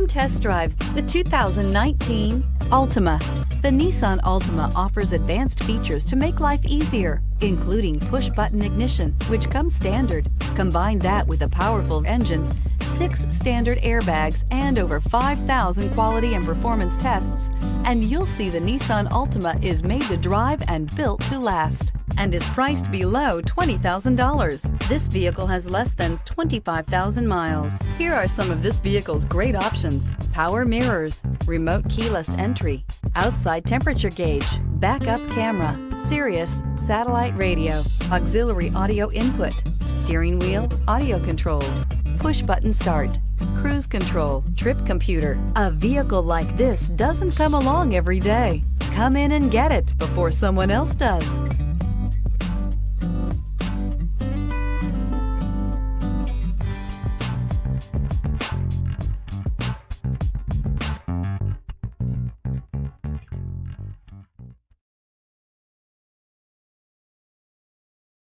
test drive the 2019 Altima. The Nissan Altima offers advanced features to make life easier, including push-button ignition, which comes standard. Combine that with a powerful engine, 6 standard airbags, and over 5,000 quality and performance tests, and you'll see the Nissan Altima is made to drive and built to last, and is priced below $20,000. This vehicle has less than 25,000 miles. Here are some of this vehicle's great options: power mirrors, remote keyless entry, outside temperature gauge, backup camera, Sirius satellite radio, auxiliary audio input, steering wheel audio controls, push button start, cruise control, trip computer. A vehicle like this doesn't come along every day. Come in and get it before someone else does.